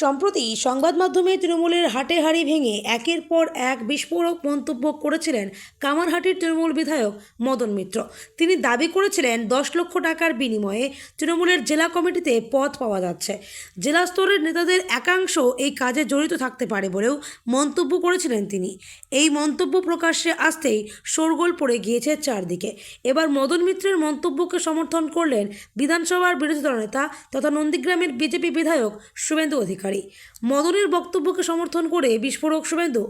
সম্প্রতি সংবাদ মাধ্যমে তৃণমূলের হাটে হাড়ি ভেঙে একের পর এক বিস্ফোরক মন্তব্য করেছিলেন কামারহাটির তৃণমূল বিধায়ক মদন মিত্র। তিনি দাবি করেছিলেন 10 লক্ষ টাকার বিনিময়ে তৃণমূলের জেলা কমিটিতে পদ পাওয়া যাচ্ছে। জেলা স্তরের নেতাদের একাংশ এই কাজে জড়িত থাকতে পারে বলেও মন্তব্য করেছিলেন তিনি। এই মন্তব্য প্রকাশ্যে আসতেই শোরগোল পড়ে গিয়েছে চারদিকে। এবার মদন মিত্রের মন্তব্যকে সমর্থন করলেন বিধানসভার বিরোধী দলনেতা তথা নন্দীগ্রামের বিজেপি বিধায়ক শুভেন্দু অধিকারী। মদনের বক্তব্যকে সমর্থন করে বিস্ফোরক শুভেন্দু।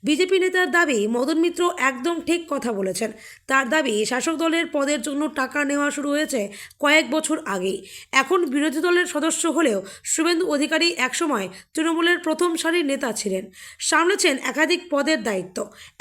বিজেপি নেতার দাবি, মদন মিত্র একদম ঠিক কথা বলেছেন। তার দাবি, শাসক দলের পদের জন্য টাকা নেওয়া শুরু হয়েছে কয়েক বছর আগেই। এখন বিরোধী দলের সদস্য হলেও শুভেন্দু অধিকারী একসময় তৃণমূলের প্রথম সারির নেতা ছিলেন, সামলেছেন একাধিক পদের দায়িত্ব।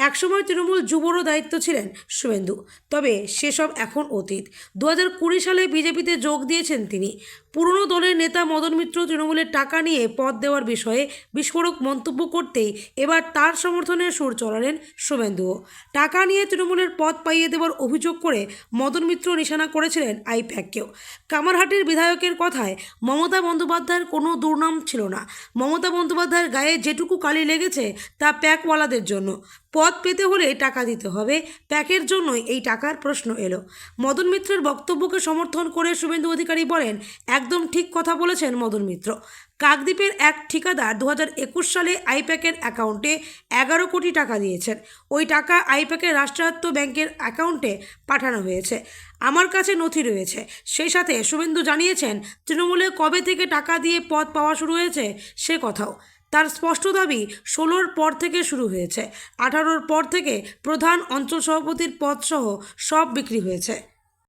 একসময় তৃণমূল যুবরও দায়িত্ব ছিলেন শুভেন্দু, তবে সেসব এখন অতীত। 2020 সালে বিজেপিতে যোগ দিয়েছেন তিনি। পুরনো দলের নেতা মদন মিত্র তৃণমূলের টাকা নিয়ে পদ দেওয়ার বিষয়ে বিস্ফোরক মন্তব্য করতেই এবার তার সমর্থনে সুর চড়ালেন শুভেন্দুও। টাকা নিয়ে তৃণমূলের পদ পাইয়ে দেওয়ার অভিযোগ করে মদন মিত্র নিশানা করেছিলেন আইপ্যাককেও। কামারহাটির বিধায়কের কথায়, মমতা বন্দ্যোপাধ্যায়ের কোনো দুর্নাম ছিল না। মমতা বন্দ্যোপাধ্যায়ের গায়ে যেটুকু কালি লেগেছে তা প্যাকওয়ালাদের জন্য। পদ পেতে হলে টাকা দিতে হবে, প্যাকের জন্যই এই টাকার প্রশ্ন এলো। মদন মিত্রের বক্তব্যকে সমর্থন করে শুভেন্দু অধিকারী বলেন, একদম ঠিক কথা বলেছেন মদন মিত্র। কাকদ্বীপের এক ঠিকাদার 2021 সালে আইপ্যাকের অ্যাকাউন্টে 11 কোটি টাকা দিয়েছেন। ওই টাকা আইপ্যাকের রাষ্ট্রায়ত্ত ব্যাংকের অ্যাকাউন্টে পাঠানো হয়েছে। আমার কাছে নথি রয়েছে। সেই সাথে শুভেন্দু জানিয়েছেন, তৃণমূলে কবে থেকে টাকা দিয়ে পদ পাওয়া শুরু হয়েছে সে কথাও। তার স্পষ্ট দাবি, 16-র পর থেকে শুরু হয়েছে। 18-র পর থেকে প্রধান, অঞ্চল সভাপতির পদসহ সব বিক্রি হয়েছে।